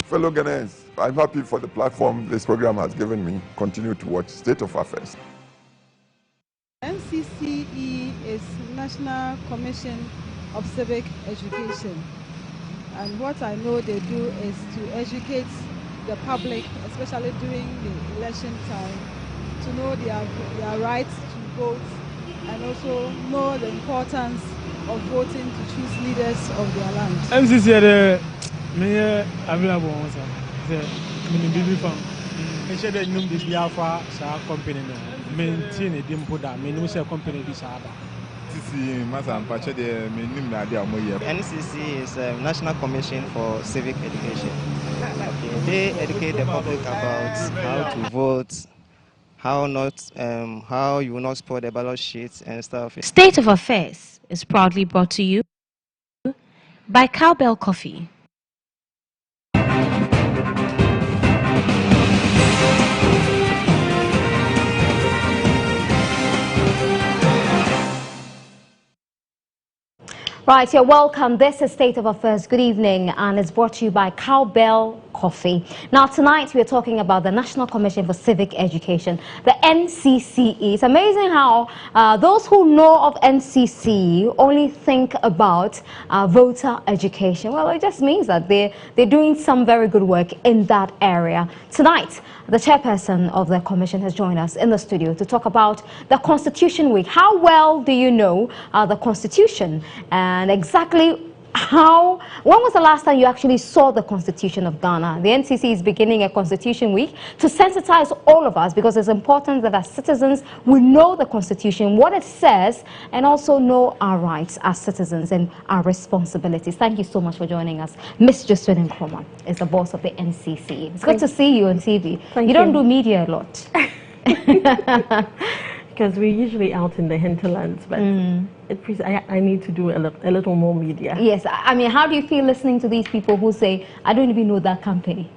Fellow Ghanaians, I'm happy for the platform this program has given me. Continue to watch State of Affairs. NCCE is National Commission of Civic Education. And what I know they do is to educate the public, especially during the election time, to know their rights to vote and also know the importance of voting to choose leaders of their land. MCC me available also. Me bibi fam. Me share the num bibi afa sa company no. Maintain the dimpo da me no say company bi sa da. NCC Masan Pache de me nim na dia mo ye. NCC is a National Commission for Civic Education. Okay. They educate the public about how to vote, how you will not spoil the ballot sheets and stuff. State of Affairs is proudly brought to you by Cowbell Coffee. Right, you're welcome. This is State of Affairs. Good evening, and it's brought to you by Cowbell Coffee. Now, tonight we're talking about the National Commission for Civic Education, the NCCE. It's amazing how those who know of NCCE only think about voter education. Well, it just means that they're doing some very good work in that area. Tonight, the chairperson of the commission has joined us in the studio to talk about the Constitution Week. How well do you know the Constitution? And exactly when was the last time you actually saw the Constitution of Ghana? The NCC is beginning a Constitution Week to sensitize all of us, because it's important that as citizens we know the Constitution, what it says, and also know our rights as citizens and our responsibilities. Thank you so much for joining us. Miss Josephine Nkrumah is the boss of the NCC. It's good to see you on TV. You don't do media a lot. Because we're usually out in the hinterlands, but I need to do a little more media. Yes, I mean, how do you feel listening to these people who say, I don't even know that company?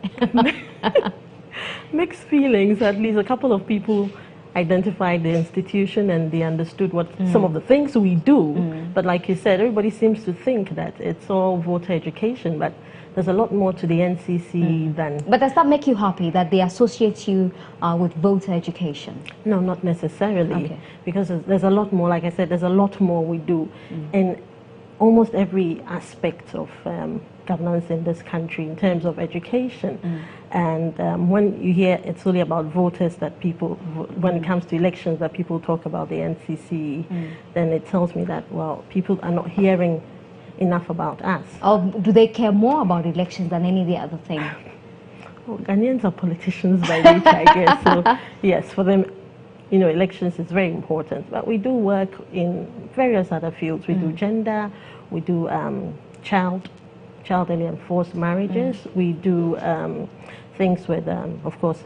Mixed feelings. At least a couple of people identified the institution and they understood what some of the things we do. But like you said, everybody seems to think that it's all voter education, but there's a lot more to the NCC than... But does that make you happy that they associate you with voter education? No, not necessarily, because there's a lot more. Like I said, there's a lot more we do in almost every aspect of governance in this country in terms of education. And when you hear it's only about voters that people, when it comes to elections, that people talk about the NCC, then it tells me that, well, people are not hearing enough about us. Or do they care more about elections than any of the other thing? Well, Ghanaians are politicians by nature, I guess. So yes, for them, you know, elections is very important. But we do work in various other fields. We do gender, we do child early and forced marriages. We do things with, of course,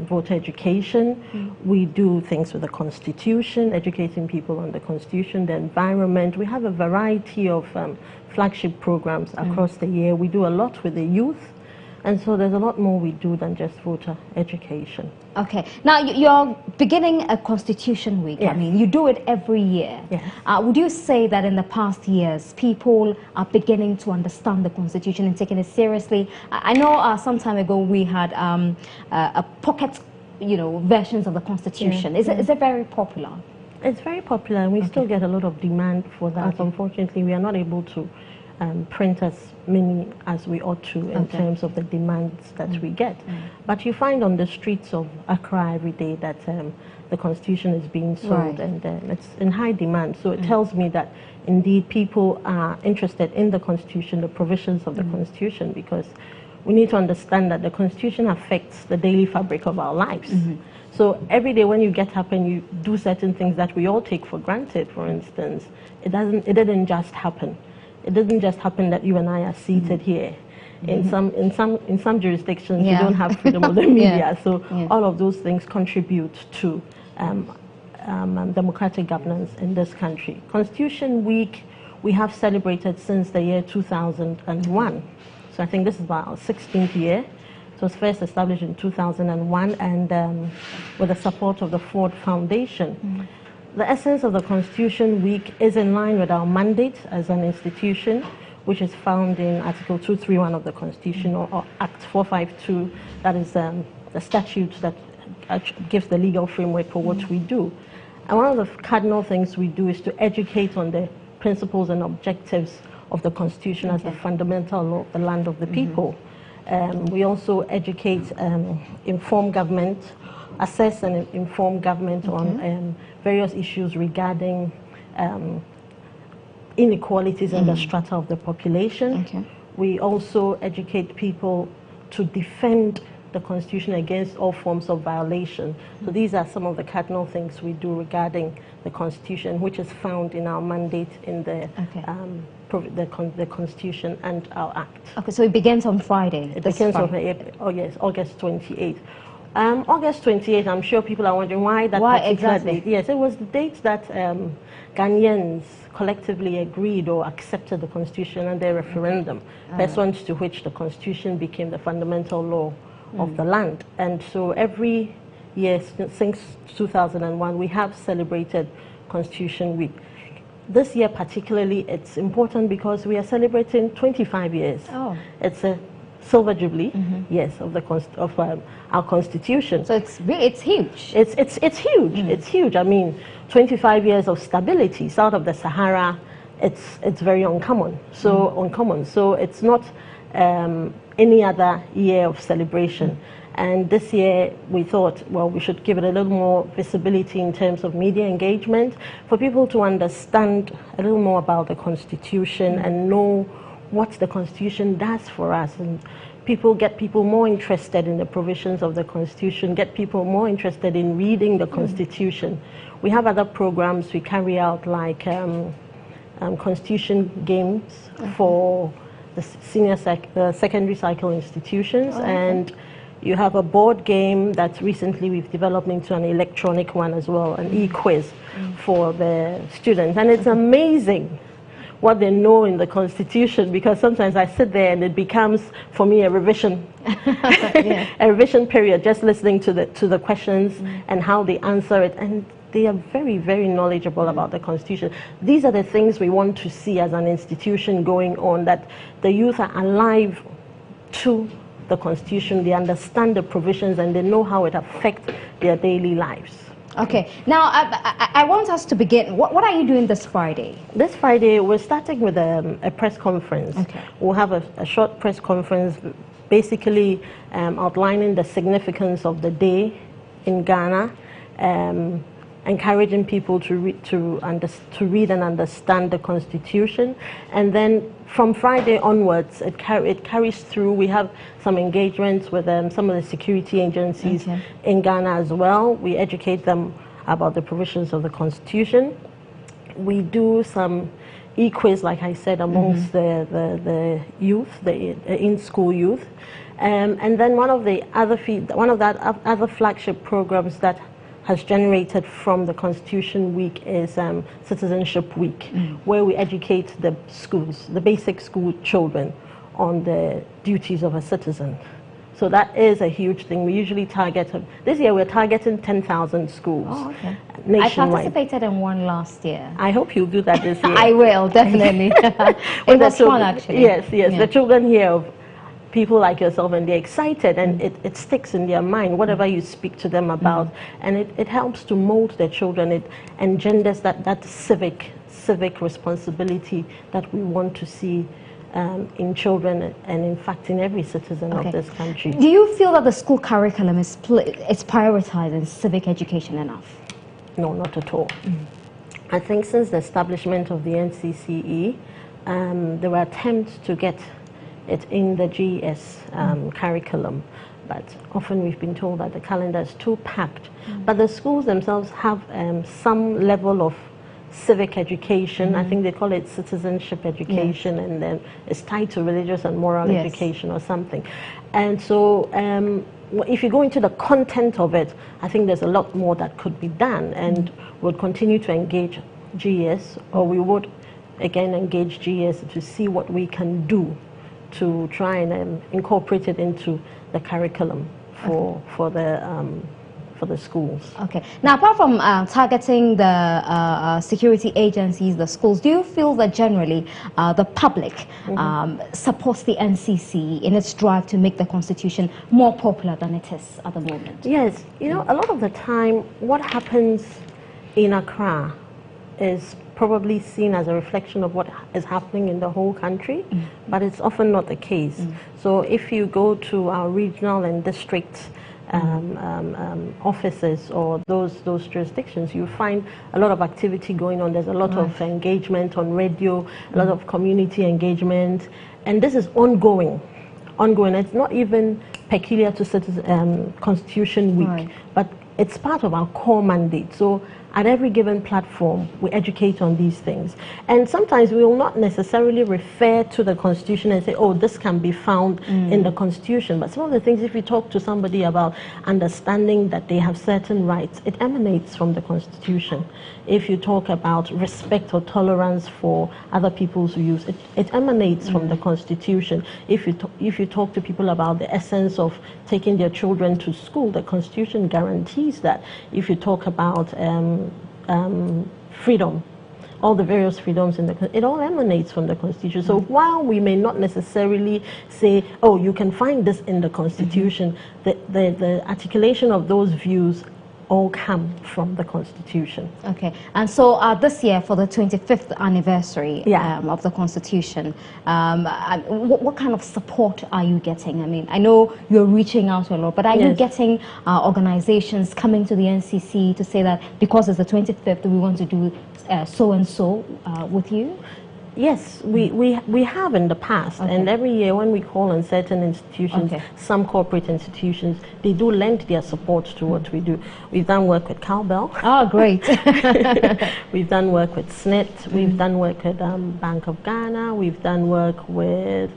voter education. We do things with the Constitution, educating people on the Constitution, the environment. We have a variety of flagship programs across the year. We do a lot with the youth. And so there's a lot more we do than just voter education. Okay. Now, you're beginning a Constitution Week. Yes. I mean, you do it every year. Yes. Would you say that in the past years, people are beginning to understand the Constitution and taking it seriously? I know some time ago we had a pocket, versions of the Constitution. Is it very popular? It's very popular, and we still get a lot of demand for that. Unfortunately, we are not able to print as many as we ought to in terms of the demands that we get. But you find on the streets of Accra every day that the Constitution is being sold, and it's in high demand. So it tells me that indeed people are interested in the Constitution, the provisions of the Constitution, because we need to understand that the Constitution affects the daily fabric of our lives. So every day when you get up and you do certain things that we all take for granted, for instance, it didn't just happen. It doesn't just happen that you and I are seated here. In some jurisdictions, you don't have freedom of the media. So all of those things contribute to democratic governance in this country. Constitution Week, we have celebrated since the year 2001. So I think this is our 16th year. It was first established in 2001, and with the support of the Ford Foundation. The essence of the Constitution Week is in line with our mandate as an institution, which is found in Article 231 of the Constitution, or Act 452, that is the statute that gives the legal framework for what we do. And one of the cardinal things we do is to educate on the principles and objectives of the Constitution as the fundamental law of the land of the people. We also educate, inform government, assess and inform government on various issues regarding inequalities in the strata of the population. We also educate people to defend the Constitution against all forms of violation. So these are some of the cardinal things we do regarding the Constitution, which is found in our mandate in the Constitution and our Act. Okay, so it begins on Friday. It begins on August 28th. August 28th, I'm sure people are wondering why that particular date. Yes, it was the date that Ghanaians collectively agreed or accepted the Constitution and their referendum, pursuant to which the Constitution became the fundamental law of the land. And so every year since 2001, we have celebrated Constitution Week. This year particularly, it's important because we are celebrating 25 years. It's a silver jubilee, yes, of our Constitution. So it's huge. It's huge. It's huge. I mean, 25 years of stability south of the Sahara. It's very uncommon. So it's not any other year of celebration. And this year we thought, well, we should give it a little more visibility in terms of media engagement for people to understand a little more about the Constitution and know what the Constitution does for us, and get people more interested in the provisions of the Constitution, get people more interested in reading the Constitution. We have other programs we carry out, like Constitution games for the secondary cycle institutions, and you have a board game that recently we've developed into an electronic one as well, an e-quiz for the students. And it's amazing what they know in the Constitution, because sometimes I sit there and it becomes for me a revision, a revision period, just listening to the questions and how they answer it. And they are very, very knowledgeable about the Constitution. These are the things we want to see as an institution going on, that the youth are alive to the Constitution, they understand the provisions, and they know how it affects their daily lives. Okay, now I want us to begin. What are you doing this Friday? This Friday, we're starting with a press conference. We'll have a short press conference, basically outlining the significance of the day in Ghana, encouraging people to read and understand the Constitution. And then from Friday onwards, it carries through. We have some engagements with some of the security agencies in Ghana as well. We educate them about the provisions of the Constitution. We do some e-quiz, like I said, amongst the youth, the in-school youth. And then one of the other flagship programs that has generated from the Constitution Week is Citizenship Week, where we educate the schools, the basic school children, on the duties of a citizen. So that is a huge thing. We usually target, this year we're targeting 10,000 schools nationwide. I participated in one last year. I hope you'll do that this year. I will, definitely. It was fun, actually. Yes, the children here of people like yourself, and they're excited, and it sticks in their mind, whatever you speak to them about, and it helps to mold their children. It engenders that civic responsibility that we want to see in children, and in fact in every citizen of this country. Do you feel that the school curriculum is prioritizing civic education enough? No, not at all. I think since the establishment of the NCCE, there were attempts to get it in the GS curriculum, but often we've been told that the calendar is too packed. But the schools themselves have some level of civic education. I think they call it citizenship education, and then it's tied to religious and moral education or something. And so if you go into the content of it, I think there's a lot more that could be done, and we'll continue to engage GS, or we would again engage GS to see what we can do to try and incorporate it into the curriculum for for the schools. Okay. Now, apart from targeting the security agencies, the schools, do you feel that generally the public supports the NCC in its drive to make the Constitution more popular than it is at the moment? Yes. You know, a lot of the time, what happens in Accra is probably seen as a reflection of what is happening in the whole country, but it's often not the case. So if you go to our regional and district offices or those jurisdictions, you find a lot of activity going on. There's a lot of engagement on radio, a lot of community engagement, and this is ongoing. It's not even peculiar to Constitution Week, but it's part of our core mandate. So at every given platform, we educate on these things. And sometimes we will not necessarily refer to the Constitution and say, oh, this can be found in the Constitution. But some of the things, if you talk to somebody about understanding that they have certain rights, it emanates from the Constitution. If you talk about respect or tolerance for other people's views, it emanates from the Constitution. If you talk to people about the essence of taking their children to school, the Constitution guarantees that. If you talk about freedom, all the various freedoms it all emanates from the Constitution. So while we may not necessarily say, oh, you can find this in the Constitution, the articulation of those views all come from the Constitution. Okay, and so this year for the 25th anniversary of the Constitution, what kind of support are you getting? I mean, I know you're reaching out a lot, but are you getting organizations coming to the NCC to say that because it's the 25th, we want to do so and so with you? Yes, we have in the past, and every year when we call on certain institutions, some corporate institutions, they do lend their support to what we do. We've done work with Cowbell. Oh, great. We've done work with SNIT. We've done work with Bank of Ghana. We've done work with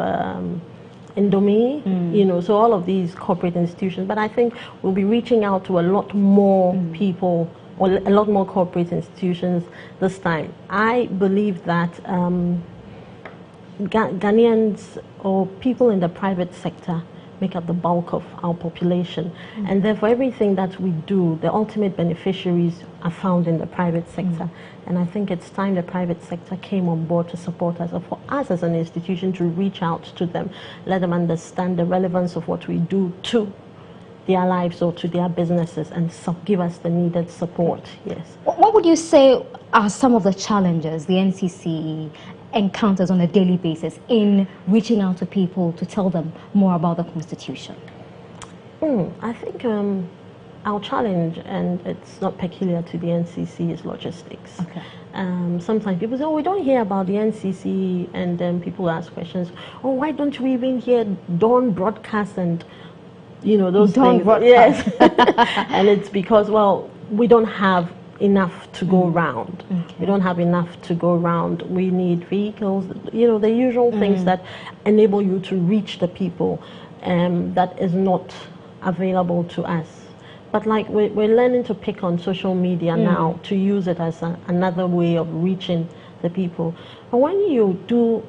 Indomie, you know, so all of these corporate institutions. But I think we'll be reaching out to a lot more people, or a lot more corporate institutions this time. I believe that Ghanaians or people in the private sector make up the bulk of our population. And therefore everything that we do, the ultimate beneficiaries are found in the private sector. And I think it's time the private sector came on board to support us, or for us as an institution to reach out to them, let them understand the relevance of what we do to their lives or to their businesses, and give us the needed support. Yes. What would you say are some of the challenges the NCC encounters on a daily basis in reaching out to people to tell them more about the Constitution? I think our challenge, and it's not peculiar to the NCC, is logistics. Okay. Sometimes people say, oh, we don't hear about the NCC, and then people ask questions, oh, why don't we even hear Dawn broadcast and you know, those things. Yes. And it's because, well, we don't have enough to go around. We don't have enough to go around. We need vehicles, you know, the usual things that enable you to reach the people that is not available to us. But like we're learning to pick on social media now, to use it as another way of reaching the people. But when you do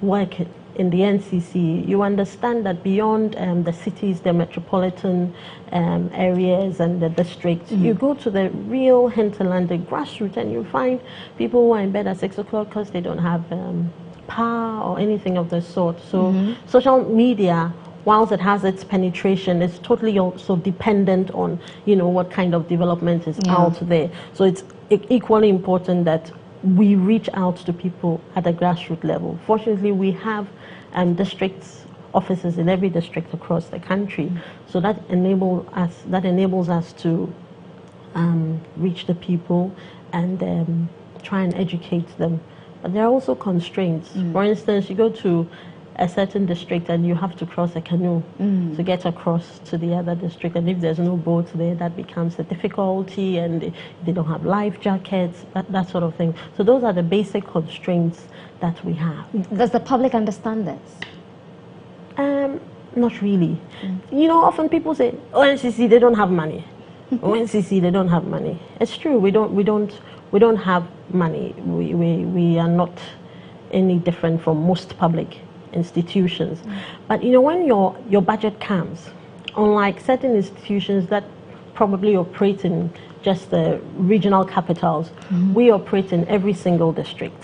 work in the NCC, you understand that beyond the cities, the metropolitan areas and the districts, you go to the real hinterland, the grassroots, and you find people who are in bed at 6 o'clock because they don't have power or anything of the sort. So social media, whilst it has its penetration, it's totally also dependent on, you know, what kind of development is out there. So it's equally important that we reach out to people at the grassroots level. Fortunately, we have districts, offices in every district across the country, so that enables us to reach the people and try and educate them. But there are also constraints. For instance, you go to a certain district and you have to cross a canoe to get across to the other district, and if there's no boat there, that becomes a difficulty, and they don't have life jackets, that sort of thing. So those are the basic constraints that we have. Does the public understand this? Not really. You know, often people say, oh, NCC, they don't have money. Oh, NCC, they don't have money. It's true, we don't have money. We are not any different from most public institutions. But you know, when your budget comes, unlike certain institutions that probably operate in just the regional capitals. We operate in every single district.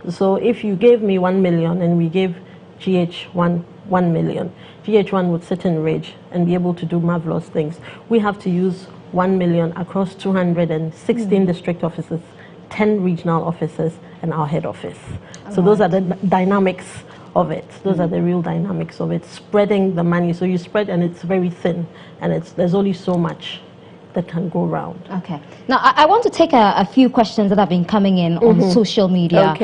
So if you gave me 1 million and we gave GH1 1 million, GH1 would sit in Ridge and be able to do marvelous things. We have to use 1 million across 216 district offices, 10 regional offices, and our head office. So those are the dynamics of it. Those are the real dynamics of it, spreading the money. So you spread and it's very thin, and there's only so much that can go around. Okay. Now, I want to take a few questions that have been coming in on social media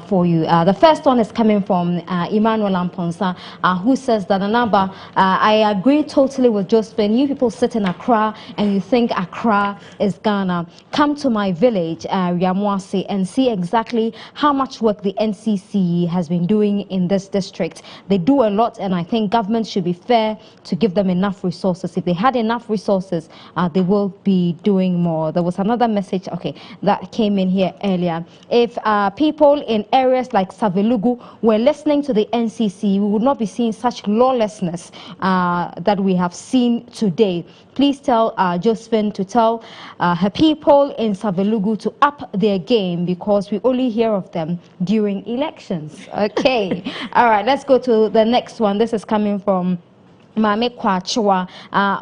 for you. The first one is coming from Emmanuel Amponsa, who says that, Anaba, I agree totally with Josephine. You people sit in Accra and you think Accra is Ghana. Come to my village, Yamwasi, and see exactly how much work the NCCE has been doing in this district. They do a lot, and I think government should be fair to give them enough resources. If they had enough resources, they will be doing more. There was another message, that came in here earlier. If people in areas like Savelugu were listening to the NCC, we would not be seeing such lawlessness that we have seen today. Please tell Josephine to tell her people in Savelugu to up their game, because we only hear of them during elections. Okay. All right, let's go to the next one. This is coming from Mame Kwachua,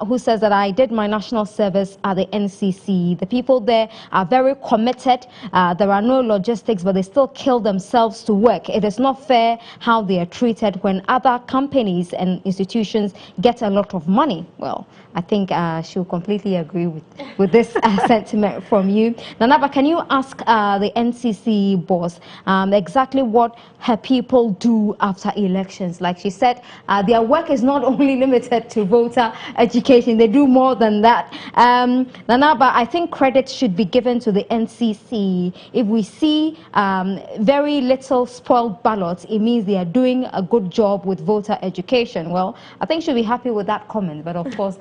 who says that I did my national service at the NCC. The people there are very committed. There are no logistics, but they still kill themselves to work. It is not fair how they are treated when other companies and institutions get a lot of money. Well, I think she'll completely agree with this sentiment from you. Nanaba, can you ask the NCC boss exactly what her people do after elections? Like she said, their work is not only limited to voter education. They do more than that. Nanaba, I think credit should be given to the NCC. If we see very little spoiled ballots, it means they are doing a good job with voter education. Well, I think she'll be happy with that comment. But of course,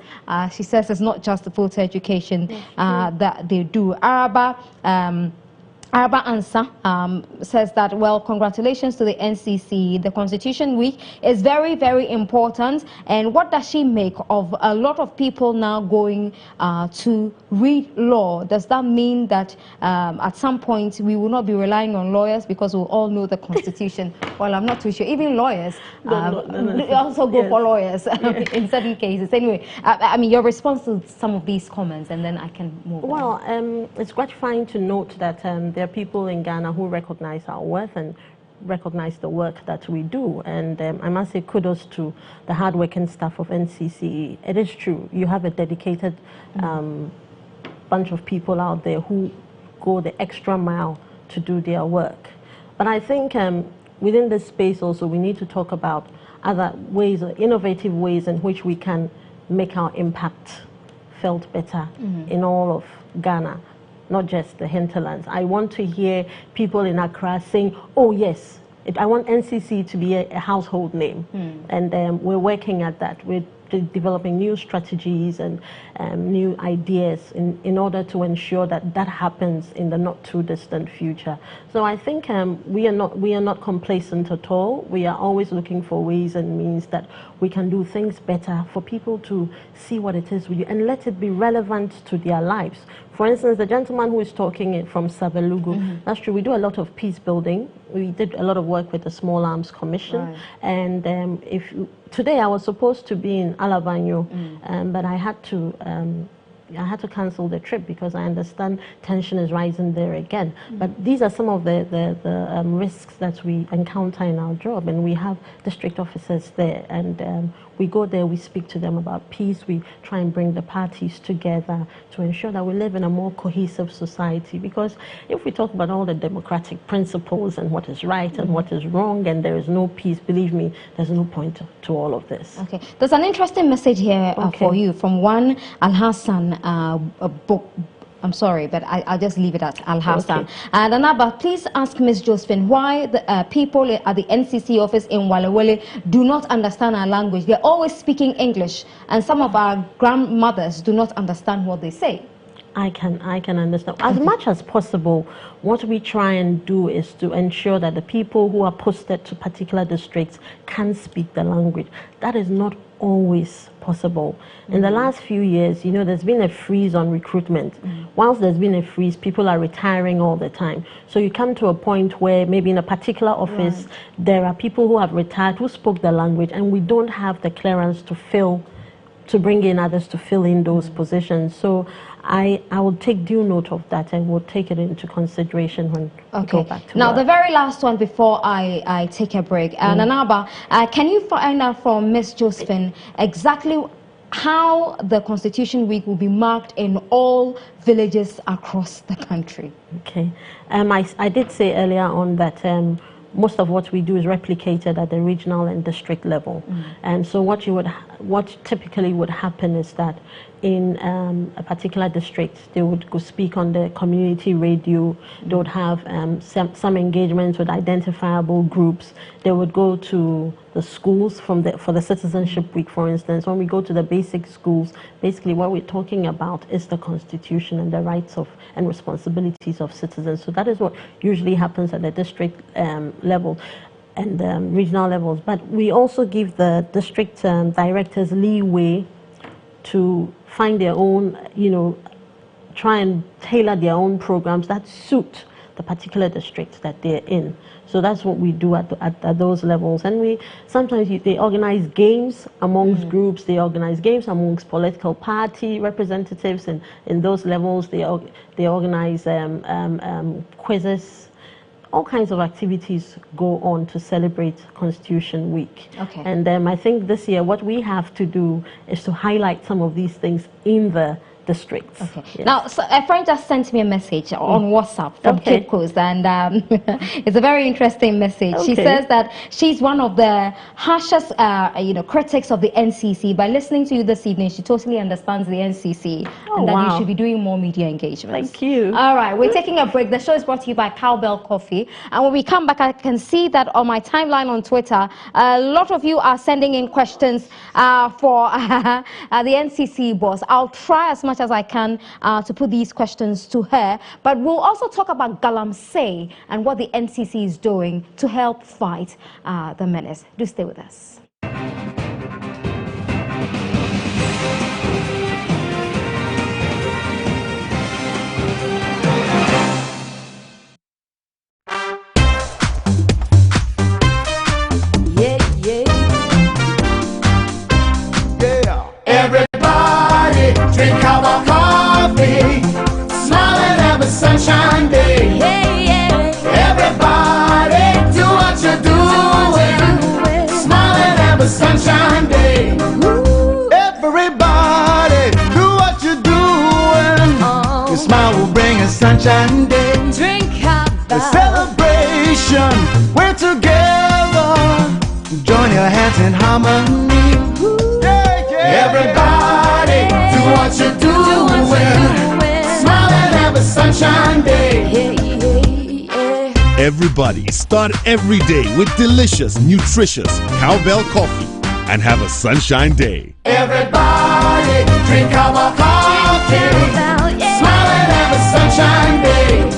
she says it's not just the voter education that they do. Araba Ansa says that, well, congratulations to the NCC. The Constitution Week is very, very important. And what does she make of a lot of people now going to read law? Does that mean that at some point we will not be relying on lawyers because we'll all know the Constitution? Well, I'm not too sure. Even lawyers also go for lawyers in certain cases. Anyway, I mean, your response to some of these comments, and then I can move on. Well, it's gratifying to note that there are people in Ghana who recognize our worth and recognize the work that we do. And I must say kudos to the hardworking staff of NCCE. It is true, you have a dedicated bunch of people out there who go the extra mile to do their work. But I think within this space also we need to talk about other ways, innovative ways in which we can make our impact felt better in all of Ghana, not just the hinterlands. I want to hear people in Accra saying, oh yes, I want NCC to be a household name. And we're working at that. We're developing new strategies and new ideas in order to ensure that that happens in the not too distant future. So I think we are not complacent at all. We are always looking for ways and means that we can do things better for people to see what it is we do and let it be relevant to their lives. For instance, the gentleman who is talking from Savelugu, that's true, we do a lot of peace building. We did a lot of work with the Small Arms Commission. And today I was supposed to be in Alavanyo, but I had to cancel the trip because I understand tension is rising there again. But these are some of the risks that we encounter in our job, and we have district officers there, and we go there, we speak to them about peace, we try and bring the parties together to ensure that we live in a more cohesive society. Because if we talk about all the democratic principles and what is right and what is wrong, and there is no peace, believe me, there's no point to all of this. Okay, there's an interesting message here for you from one Al-Hassan book. I'm sorry, but I'll just leave it at Al-Hassan. And Anaba, please ask Ms. Josephine why the people at the NCC office in Walla Walla do not understand our language. They're always speaking English, and some of our grandmothers do not understand what they say. I can understand. As much as possible, what we try and do is to ensure that the people who are posted to particular districts can speak the language. That is not always possible. In the last few years, there's been a freeze on recruitment. Whilst there's been a freeze, people are retiring all the time. So you come to a point where maybe in a particular office, there are people who have retired, who spoke the language, and we don't have the clearance to bring in others to fill in those positions. So I will take due note of that and will take it into consideration when we go back to now work. the very last one before I take a break. Nanaba, can you find out from Miss Josephine exactly how the Constitution Week will be marked in all villages across the country? Okay. I did say earlier on that most of what we do is replicated at the regional and district level. And so what typically would happen is that in a particular district, they would go speak on the community radio. They would have some engagements with identifiable groups. They would go to the schools for the Citizenship Week, for instance. When we go to the basic schools, basically what we're talking about is the Constitution and the rights and responsibilities of citizens. So that is what usually happens at the district level and regional levels. But we also give the district directors leeway to find their own, try and tailor their own programs that suit the particular district that they're in. So that's what we do at those levels. And sometimes they organize games amongst groups, they organize games amongst political party representatives, and in those levels they organize quizzes. All kinds of activities go on to celebrate Constitution Week. Okay. And I think this year what we have to do is to highlight some of these things in the districts. Okay. Yes. Now, so a friend just sent me a message on WhatsApp from Cape Coast, and it's a very interesting message. She says that she's one of the harshest, critics of the NCC. By listening to you this evening, she totally understands the NCC and that you should be doing more media engagements. Thank you. All right, we're taking a break. The show is brought to you by Cowbell Coffee. And when we come back, I can see that on my timeline on Twitter, a lot of you are sending in questions for the NCC boss. I'll try as much as I can to put these questions to her, but we'll also talk about Galamsey and what the NCC is doing to help fight the menace. Do stay with us. Everybody drink our coffee, smile and have a sunshine day. Everybody do what you're doing, smile and have a sunshine day. Everybody do what you're doing, your smile will bring a sunshine day. Drink up the celebration, we're together, join your hands in harmony. Everybody, do what you're doing. Smile and have a sunshine day. Everybody, start every day with delicious, nutritious Cowbell coffee and have a sunshine day. Everybody, drink our coffee. Smile and have a sunshine day.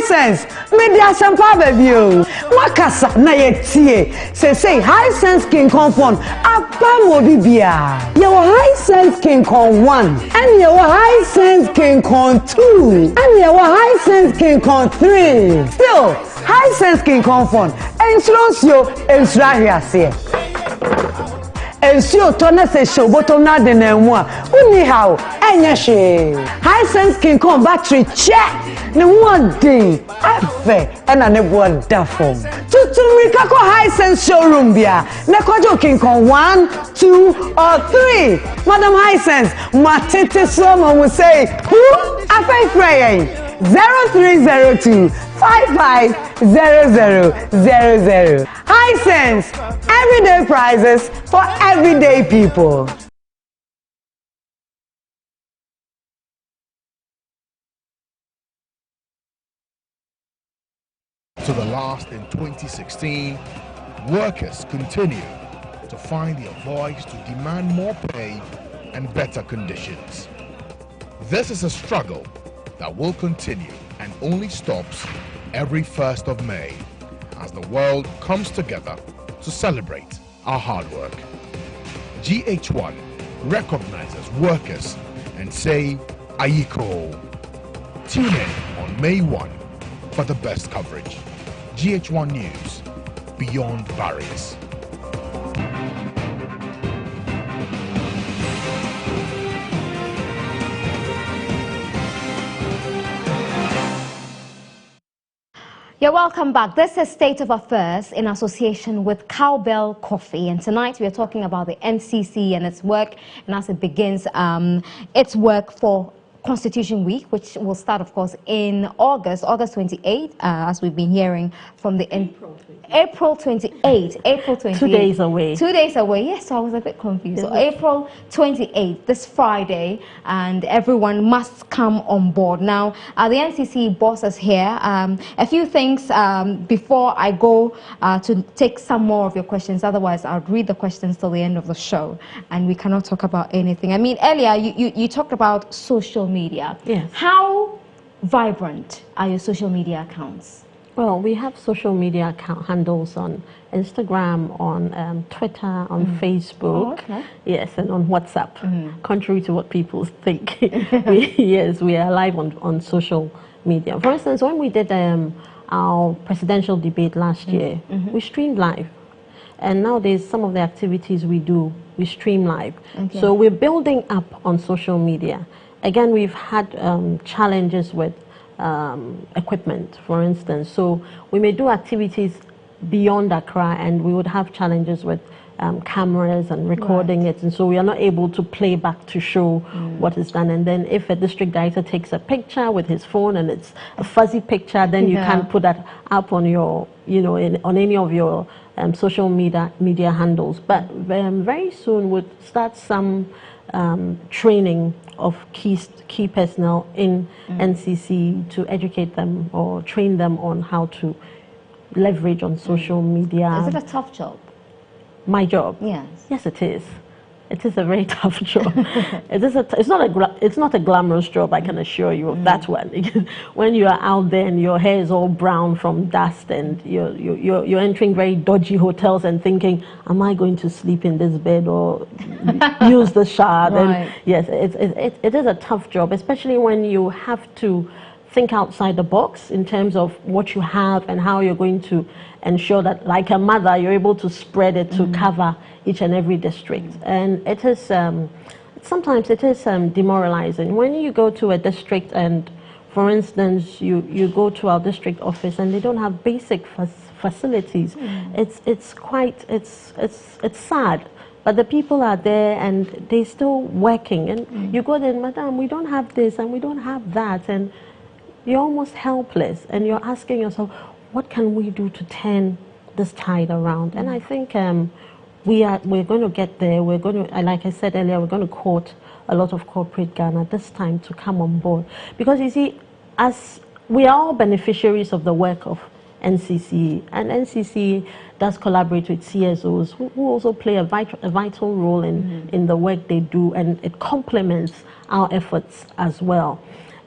Sense, media sampa baby o. Makasa na yetie. Say high sense king confond. Apa mo bibia. You high sense king con 1 and you high sense king con 2 and you high sense king con 3. Still high sense king confond. Ensuro hiase. Ensuro to na se show bottom na de na mu a. Uni how enye hwe. High sense king con battery check. Ne one day afe and a nebo da form. To kako high sense showroom bia. Ne kwajo king con 1, 2 or 3. Madam High Sense, matete someone will say, who afe frey 0302 550000. High Sense, everyday prizes for everyday people. To the last in 2016, workers continue to find their voice to demand more pay and better conditions. This is a struggle that will continue and only stops every 1st of May as the world comes together to celebrate our hard work. GH1 recognizes workers and say Ayiko. Tune in on May 1 for the best coverage. GH1 News, Beyond Barriers. You're welcome back. This is State of Affairs in association with Cowbell Coffee. And tonight we are talking about the NCC and its work, and as it begins its work for Constitution Week, which will start, of course, in August 28, as we've been hearing from the April 28. 2 days away. 2 days away. Yes, so I was a bit confused. So April 28, this Friday, and everyone must come on board. Now, the NCC boss is here. A few things before I go to take some more of your questions. Otherwise, I'll read the questions till the end of the show, and we cannot talk about anything. I mean, earlier you talked about social media. Yes. How vibrant are your social media accounts? Well, we have social media account handles on Instagram, on Twitter, on Facebook. Oh, okay. Yes, and on WhatsApp. Contrary to what people think, we are live on social media. For instance, when we did our presidential debate last year, we streamed live. And nowadays, some of the activities we do, we stream live. Okay. So we're building up on social media. Again, we've had challenges with equipment, for instance. So we may do activities beyond Accra, and we would have challenges with cameras and recording it, and so we are not able to play back to show what is done. And then if a district director takes a picture with his phone and it's a fuzzy picture, then you can't put that up on your, on any of your social media handles. But very soon we'll start some training of key personnel in NCC to educate them or train them on how to leverage on social media. Is it a tough job? My job? Yes. Yes, it is. It is a very tough job. It's not a glamorous job, I can assure you of that one. When you are out there and your hair is all brown from dust and you're entering very dodgy hotels and thinking, am I going to sleep in this bed or use the shower? Then, yes, it is a tough job, especially when you have to think outside the box in terms of what you have and how you're going to ensure that, like a mother, you're able to spread it to cover each and every district. And it is sometimes it is demoralizing when you go to a district and, for instance, you go to our district office and they don't have basic facilities. It's sad. But the people are there and they're still working. And you go there, Madam, we don't have this and we don't have that. And you're almost helpless, and you're asking yourself, what can we do to turn this tide around? And I think we're going to get there. We're going to, like I said earlier, we're going to court a lot of corporate Ghana this time to come on board, because you see, as we are all beneficiaries of the work of NCC, and NCC does collaborate with CSOs who also play a vital role in the work they do, and it complements our efforts as well.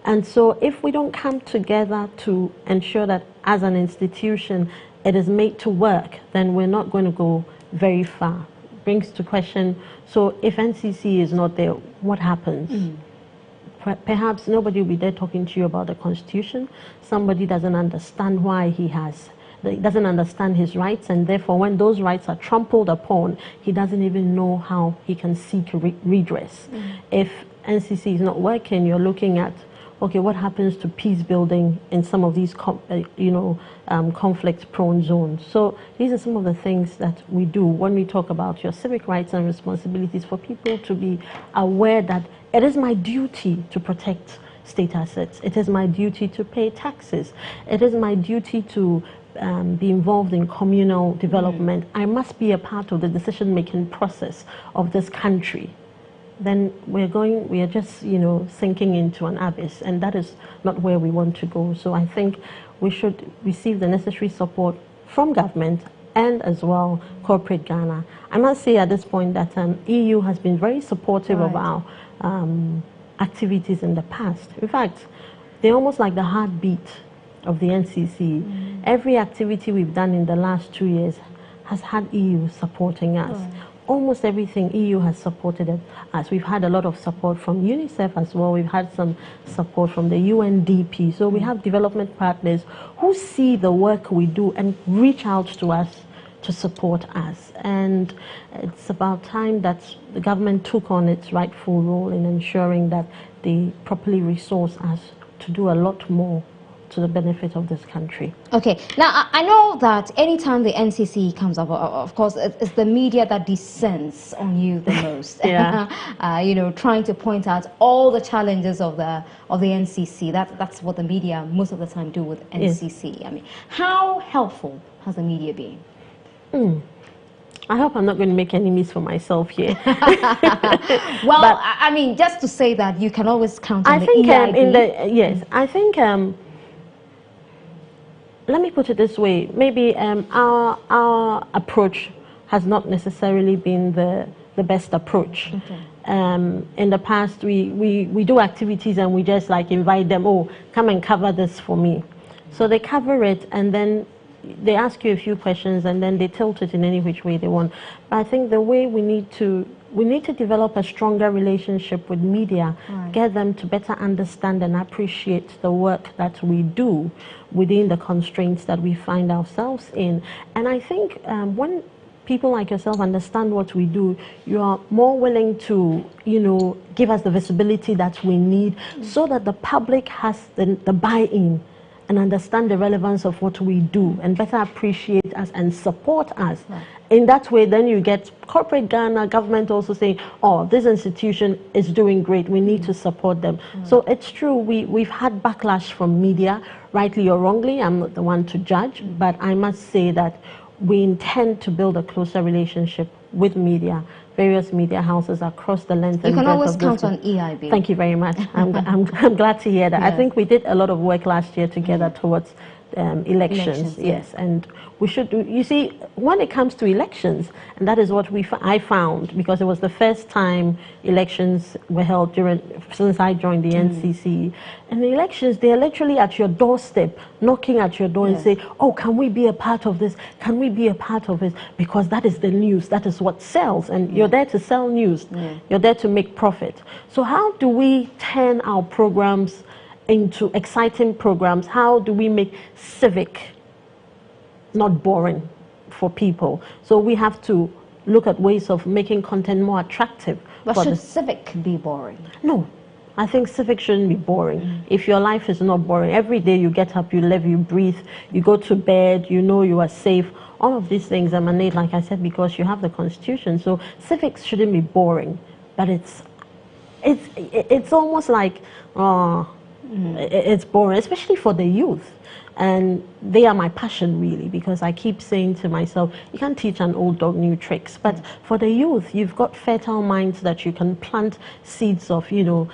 And so if we don't come together to ensure that as an institution it is made to work, then we're not going to go very far. Brings to question, so if NCC is not there, what happens? Perhaps nobody will be there talking to you about the Constitution. Somebody doesn't understand why he doesn't understand his rights, and therefore when those rights are trampled upon, he doesn't even know how he can seek redress. If NCC is not working, you're looking at, okay, what happens to peace building in some of these conflict-prone zones? So these are some of the things that we do when we talk about your civic rights and responsibilities, for people to be aware that it is my duty to protect state assets. It is my duty to pay taxes. It is my duty to be involved in communal development. I must be a part of the decision-making process of this country. Then we are just, sinking into an abyss, and that is not where we want to go. So I think we should receive the necessary support from government and as well corporate Ghana. I must say at this point that EU has been very supportive of our activities in the past. In fact, they're almost like the heartbeat of the NCC. Every activity we've done in the last 2 years has had EU supporting us. Almost everything EU has supported us. We've had a lot of support from UNICEF as well. We've had some support from the UNDP. So we have development partners who see the work we do and reach out to us to support us. And it's about time that the government took on its rightful role in ensuring that they properly resource us to do a lot more to the benefit of this country. Okay, now I know that anytime the NCC comes up, of course, it's the media that descends on you the most. You know, trying to point out all the challenges of the NCC. That's what the media most of the time do with NCC. Yes. I mean, how helpful has the media been? I hope I'm not going to make enemies for myself here. Well, but, I mean, just to say that you can always count on I think the I think let me put it this way. Maybe our approach has not necessarily been the best approach. In the past, we do activities and we just like invite them, oh, come and cover this for me. So they cover it and then they ask you a few questions and then they tilt it in any which way they want. But I think the way we need to develop a stronger relationship with media, get them to better understand and appreciate the work that we do within the constraints that we find ourselves in. And I think when people like yourself understand what we do, you are more willing to, you know, give us the visibility that we need so that the public has the buy-in and understand the relevance of what we do and better appreciate us and support us. In that way, then you get corporate Ghana, government also saying, oh, this institution is doing great, we need to support them. So it's true, we've had backlash from media, rightly or wrongly, I'm not the one to judge, but I must say that we intend to build a closer relationship with media, various media houses across the length and breadth of this. You can always count on EIB. Thank you very much. I'm glad to hear that. Yes. I think we did a lot of work last year together towards elections. Yes, and we should do, you see, when it comes to elections, and that is what I found, because it was the first time elections were held since I joined the NCC. And the elections, they are literally at your doorstep, knocking at your door and say, oh, can we be a part of this? Can we be a part of it? Because that is the news, that is what sells, and you're there to sell news. You're there to make profit. So how do we turn our programs into exciting programs? How do we make Civic not boring for people? So we have to look at ways of making content more attractive. But should Civic be boring? No, I think Civic shouldn't be boring. If your life is not boring, every day you get up, you live, you breathe, you go to bed, you know you are safe. All of these things emanate, like I said, because you have the Constitution. So civics shouldn't be boring, but it's almost like it's boring, especially for the youth. And they are my passion, really, because I keep saying to myself, you can't teach an old dog new tricks. But for the youth, you've got fertile minds that you can plant seeds of, you know,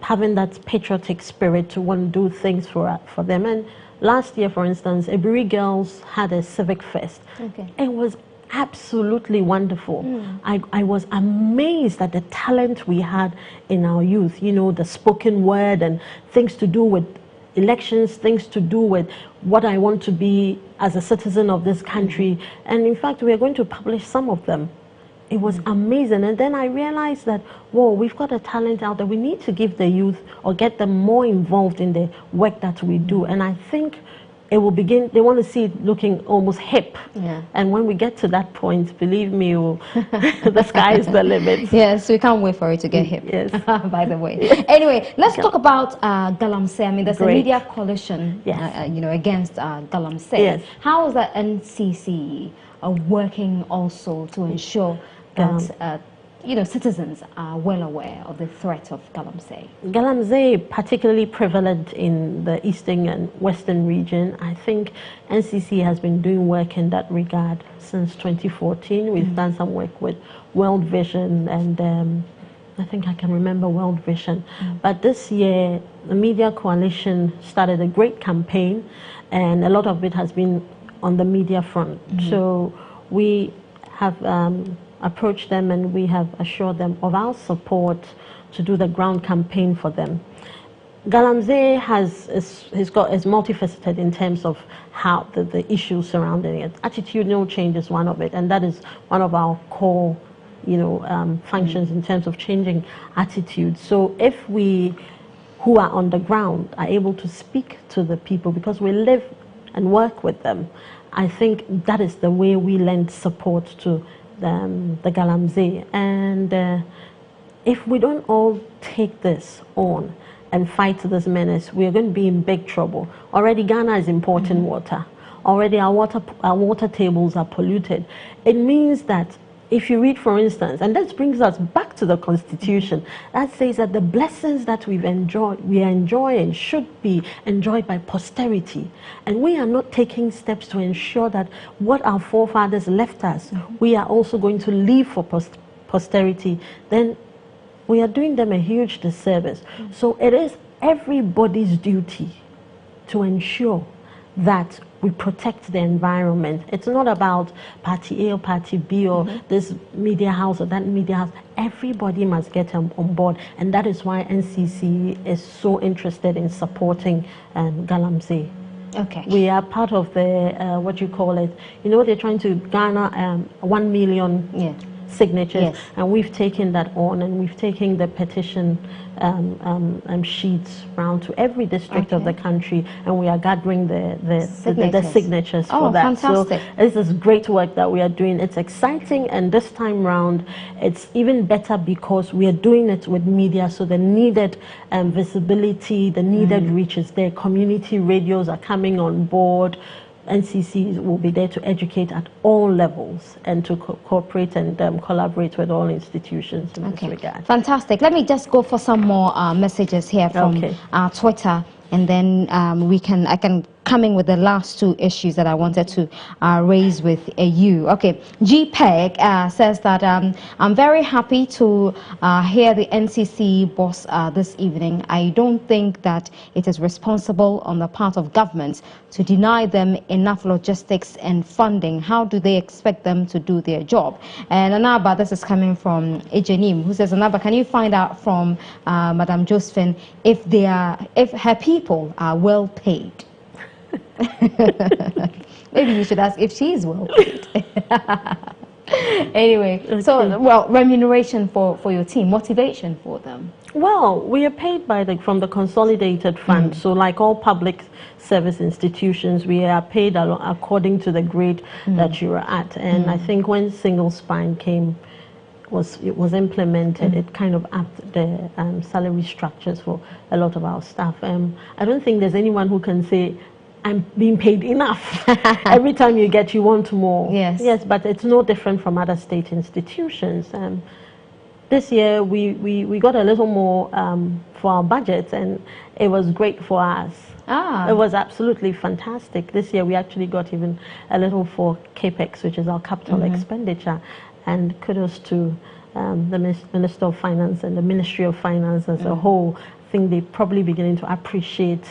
having that patriotic spirit to want to do things for them. And last year, for instance, Ebiri Girls had a Civic Fest. It was absolutely wonderful. I was amazed at the talent we had in our youth, you know, the spoken word and things to do with elections, things to do with what I want to be as a citizen of this country. And in fact, we are going to publish some of them. It was amazing. And then I realized that, whoa, we've got a talent out there. We need to give the youth or get them more involved in the work that we do. And I think it will begin, they want to see it looking almost hip. And when we get to that point, believe me, the sky is the limit. Yes, we can't wait for it to get hip, by the way. Anyway, let's talk about Galamsey. I mean, there's a media coalition you know, against Galamsey. How is the NCC working also to ensure that you know, citizens are well aware of the threat of Galamsey? Galamsey, particularly prevalent in the eastern and western region. I think NCC has been doing work in that regard since 2014. We've done some work with World Vision, and I think I can remember World Vision. But this year, the Media Coalition started a great campaign, and a lot of it has been on the media front. So we have approached them and we have assured them of our support to do the ground campaign for them. Galamsey is multifaceted in terms of how the issues surrounding it. Attitudinal change is one of it, and that is one of our core, functions in terms of changing attitudes. So if we, who are on the ground, are able to speak to the people because we live and work with them, I think that is the way we lend support to the Galamsey. And if we don't all take this on and fight this menace, we are going to be in big trouble. Already Ghana is importing water. Already our water tables are polluted. It means that if you read, for instance, and this brings us back to the Constitution, that says that the blessings that we are enjoying should be enjoyed by posterity. And we are not taking steps to ensure that what our forefathers left us, we are also going to leave for posterity. Then we are doing them a huge disservice. So it is everybody's duty to ensure that we protect the environment. It's not about party A or party B or this media house or that media house. Everybody must get on board, and that is why NCC is so interested in supporting Galamsey. Okay. We are part of the, what you call it, they're trying to garner 1 million signatures, and we've taken that on, and we've taken the petition sheets round to every district of the country, and we are gathering the signatures for that. Fantastic. So this is great work that we are doing. It's exciting, and this time round it's even better because we are doing it with media, so the needed visibility, the needed reach is there. Community radios are coming on board. NCC will be there to educate at all levels and to cooperate and collaborate with all institutions in this regard. Fantastic. Let me just go for some more messages here from Twitter, and then I can come in with the last two issues that I wanted to raise with you. Okay, GPEG says that I'm very happy to hear the NCC boss this evening. I don't think that it is responsible on the part of government to deny them enough logistics and funding. How do they expect them to do their job? And Anaba, this is coming from Ejenim, who says, Anaba, can you find out from Madam Josephine if her people are well paid? Maybe you should ask if she is well paid. Anyway, so, well, remuneration for your team, motivation for them. Well, we are paid from the consolidated fund. So like all public service institutions, we are paid according to the grade that you are at. And I think when single spine was implemented, it kind of upped the salary structures for a lot of our staff. I don't think there's anyone who can say, I'm being paid enough. Every time you want more. Yes, but it's no different from other state institutions. This year we got a little more for our budget, and it was great for us. It was absolutely fantastic. This year we actually got even a little for CAPEX, which is our capital expenditure, and kudos to the Minister of Finance and the Ministry of Finance as a whole. I think they're probably beginning to appreciate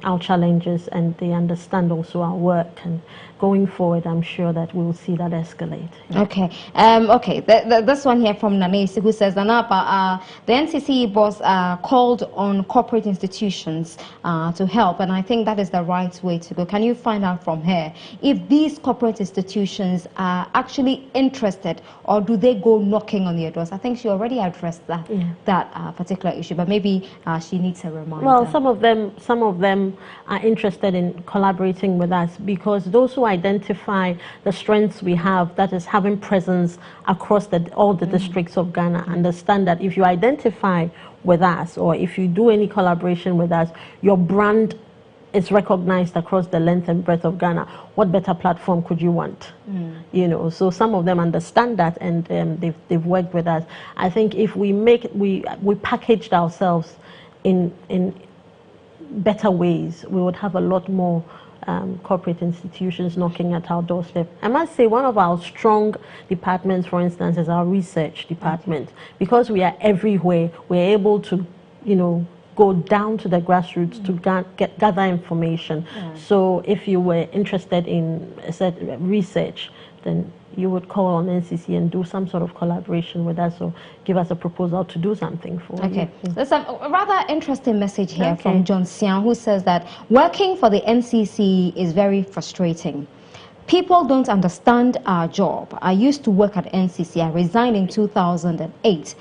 our challenges, and they understand also our work, and going forward I'm sure that we will see that escalate. Okay, this one here from Nanesi, who says, Nanapa, the NCC boss called on corporate institutions to help, and I think that is the right way to go. Can you find out from her if these corporate institutions are actually interested, or do they go knocking on your doors? I think she already addressed that particular issue, but maybe she needs a reminder. Well, some of them are interested in collaborating with us, because those who identify the strengths we have, that is having presence across all the districts of Ghana, understand that if you identify with us, or if you do any collaboration with us, your brand is recognized across the length and breadth of Ghana. What better platform could you want? So some of them understand that, and they've worked with us. I think if we packaged ourselves in better ways, we would have a lot more corporate institutions knocking at our doorstep. I must say, one of our strong departments, for instance, is our research department. Because we are everywhere, we're able to, go down to the grassroots to gather information. So if you were interested in research, then you would call on NCC and do some sort of collaboration with us, or give us a proposal to do something for you. Okay, there's a rather interesting message here from John Sian, who says that working for the NCC is very frustrating. People don't understand our job. I used to work at NCC. I resigned in 2008.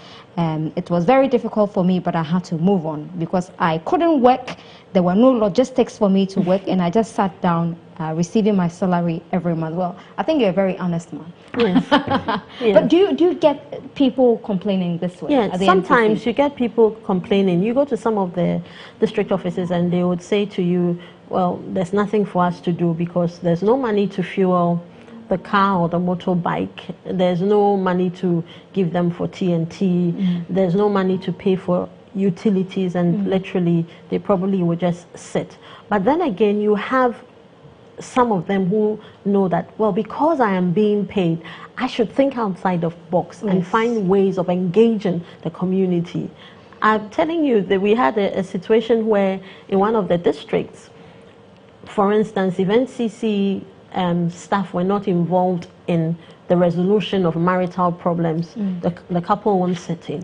It was very difficult for me, but I had to move on because I couldn't work. There were no logistics for me to work, and I just sat down receiving my salary every month. Well, I think you're a very honest man. Yes. Yes. But do you get people complaining this way? Yeah, sometimes you get people complaining. You go to some of the district offices and they would say to you, well, there's nothing for us to do because there's no money to fuel the car or the motorbike. There's no money to give them for TNT. There's no money to pay for utilities, and literally they probably would just sit. But then again, you have some of them who know that, well, because I am being paid, I should think outside of the box and find ways of engaging the community. I'm telling you that we had a situation where in one of the districts, for instance, if NCC staff were not involved in the resolution of marital problems, the couple won't sit in.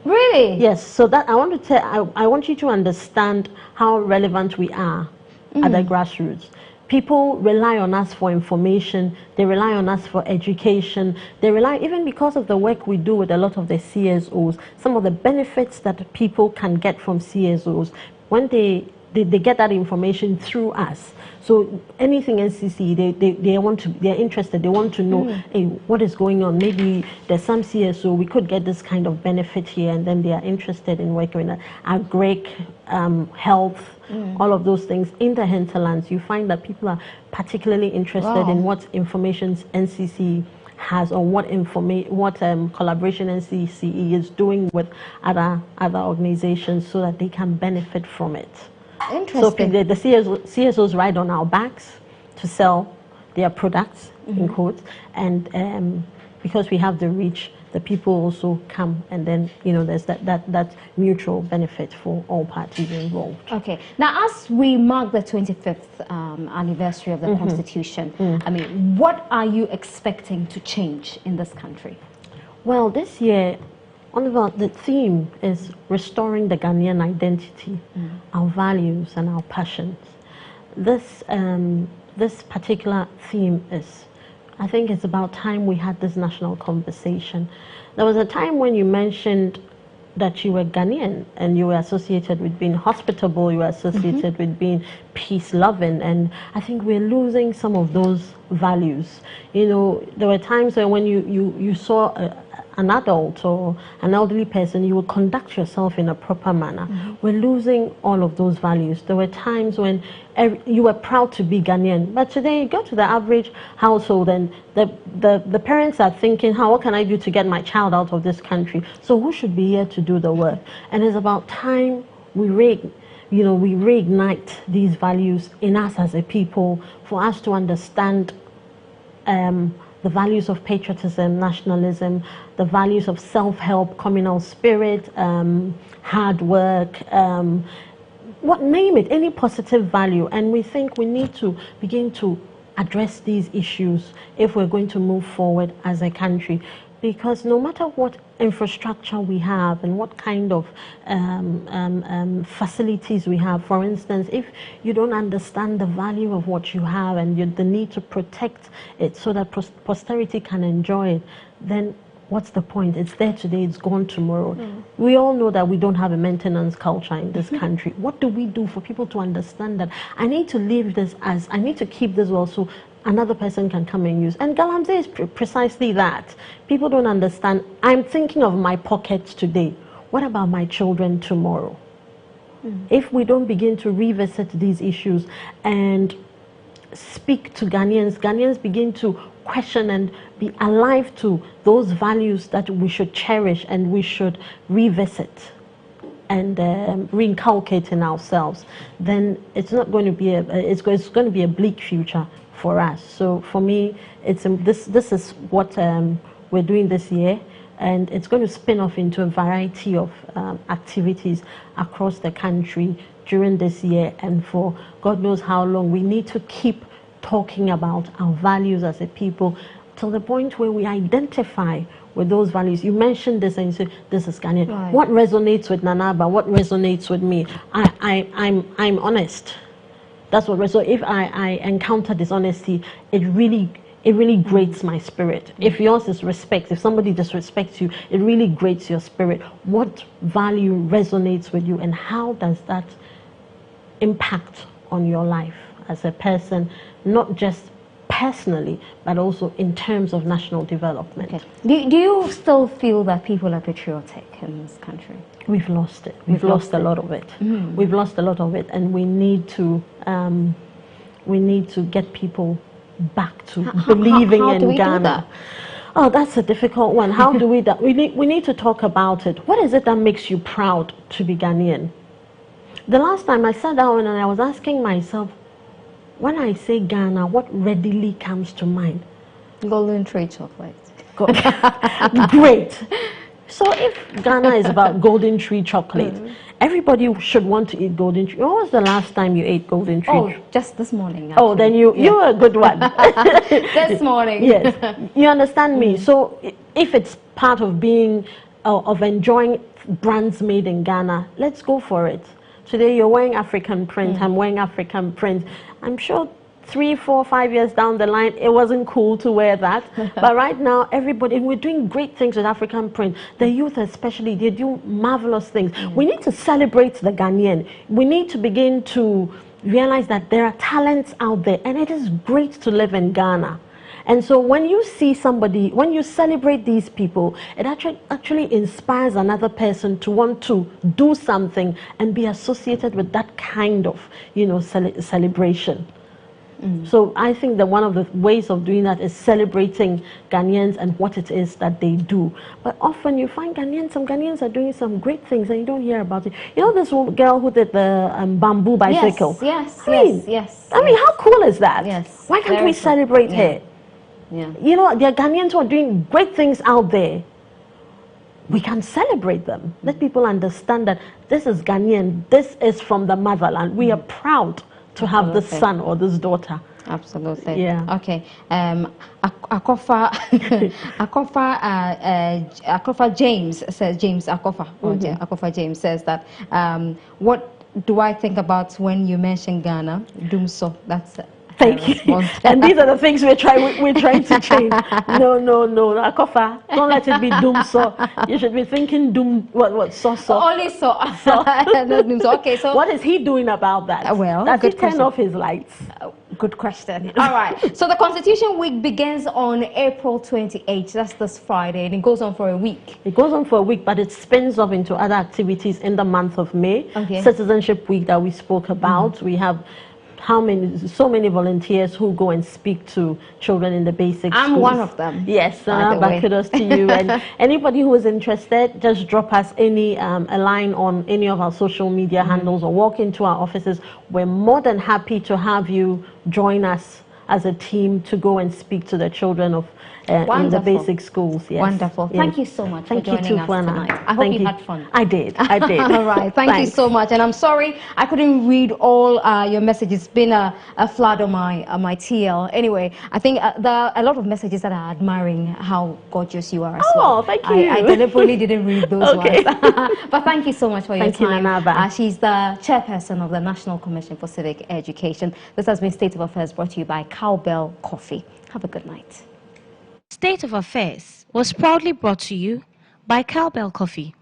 Really? Yes. So that I want you to understand how relevant we are at the grassroots. People rely on us for information. They rely on us for education. They rely, even because of the work we do with a lot of the CSOs, some of the benefits that people can get from CSOs, when they get that information through us. So anything NCC, they're interested, they want to know, hey, what is going on? Maybe there's some CSO, we could get this kind of benefit here, and then they are interested in working with agric, health, all of those things. In the hinterlands, you find that people are particularly interested in what information NCC has, or what collaboration NCC is doing with other organizations, so that they can benefit from it. Interesting. So the CSOs ride on our backs to sell their products, in quotes, and because we have the reach, the people also come, and then there's that mutual benefit for all parties involved. Okay. Now, as we mark the 25th anniversary of the Constitution, I mean, what are you expecting to change in this country? Well, this year, Oliver, the theme is restoring the Ghanaian identity, our values and our passions. This particular theme is, I think it's about time we had this national conversation. There was a time when you mentioned that you were Ghanaian and you were associated with being hospitable, you were associated with being peace-loving, and I think we're losing some of those values. There were times when you saw an adult or an elderly person, you will conduct yourself in a proper manner. We're losing all of those values. There were times when you were proud to be Ghanaian, but today you go to the average household and the parents are thinking, what can I do to get my child out of this country? So who should be here to do the work? And it's about time we reignite these values in us as a people, for us to understand the values of patriotism, nationalism, the values of self-help, communal spirit, hard work, name it, any positive value. And we think we need to begin to address these issues if we're going to move forward as a country. Because no matter what infrastructure we have and what kind of facilities we have, for instance, if you don't understand the value of what you have and the need to protect it so that posterity can enjoy it, then what's the point? It's there today, it's gone tomorrow. We all know that we don't have a maintenance culture in this country. What do we do for people to understand that I need to leave this I need to keep this also another person can come and use? And Galamsey is precisely that. People don't understand. I'm thinking of my pockets today. What about my children tomorrow? If we don't begin to revisit these issues and speak to Ghanaians begin to question and be alive to those values that we should cherish and we should revisit and reinculcate in ourselves, then it's not going to be it's going to be a bleak future for us. So for me, this is what we're doing this year. and it's going to spin off into a variety of activities across the country during this year and for God knows how long. We need to keep talking about our values as a people till the point where we identify with those values. You mentioned this and you say, this is Ghanaian. Right. What resonates with Nanaba? What resonates with me? I'm honest. That's what. So if I encounter dishonesty, it really grates my spirit. If yours is respect, if somebody disrespects you, it really grates your spirit. What value resonates with you, and how does that impact on your life as a person, not just personally, but also in terms of national development? Okay. Do you still feel that people are patriotic in this country? We've lost it. We've lost a lot of it. We've lost a lot of it, and we need to get people back to believing in Ghana. Oh, that's a difficult one. How do we do that? We need to talk about it. What is it that makes you proud to be Ghanaian? The last time I sat down and I was asking myself, when I say Ghana, what readily comes to mind? Golden Tree chocolate. Great. So if Ghana is about Golden Tree chocolate, everybody should want to eat Golden Tree. When was the last time you ate Golden Tree? Oh, just this morning. Actually. Oh, then you're a good one. This morning. Yes. You understand me? So if it's part of being, of enjoying brands made in Ghana, let's go for it. Today you're wearing African print, I'm wearing African print. I'm sure 3, 4, 5 years down the line, it wasn't cool to wear that. But right now, everybody, we're doing great things with African print. The youth especially, they do marvelous things. We need to celebrate the Ghanaian. We need to begin to realize that there are talents out there, and it is great to live in Ghana. And so when you see somebody, when you celebrate these people, it actually inspires another person to want to do something and be associated with that kind of, celebration. So I think that one of the ways of doing that is celebrating Ghanaians and what it is that they do. But often you find some Ghanaians are doing some great things and you don't hear about it. You know this girl who did the bamboo bicycle? Yes. I mean, how cool is that? Yes. Why can't we celebrate her? Yeah. You know, there are Ghanaians who are doing great things out there. We can celebrate them. Let people understand that this is Ghanaian, this is from the motherland. We are proud to have this son or this daughter. Absolutely. Yeah. Okay. Akofa James says, Akofa James says that, what do I think about when you mention Ghana? Dumso. That's Thank you. And these are the things we're trying to change. No, Akofa, don't let it be Dumso. You should be thinking so. Only so. Okay, so what is he doing about that? Well, does he turn off his lights? Good question. All right. So the Constitution Week begins on April 28th. That's this Friday, and it goes on for a week. It goes on for a week, but it spins off into other activities in the month of May. Okay. Citizenship Week that we spoke about. We have so many volunteers who go and speak to children in the basic schools. I'm one of them. Yes, kudos to you. And anybody who is interested, just drop us a line on any of our social media handles or walk into our offices. We're more than happy to have you join us as a team to go and speak to the children of in the basic schools. Yes. Wonderful. Yes. Thank you so much Thank for joining us tonight. I hope you had fun. I did. All right. Thank you so much. And I'm sorry I couldn't read all your messages. It's been a flood on my TL. Anyway, I think there are a lot of messages that are admiring how gorgeous you are as well. Oh, thank you. I deliberately didn't read those ones. But thank you so much for your time. You, she's the chairperson of the National Commission for Civic Education. This has been State of Affairs brought to you by Cowbell Coffee. Have a good night. State of Affairs was proudly brought to you by Cowbell Coffee.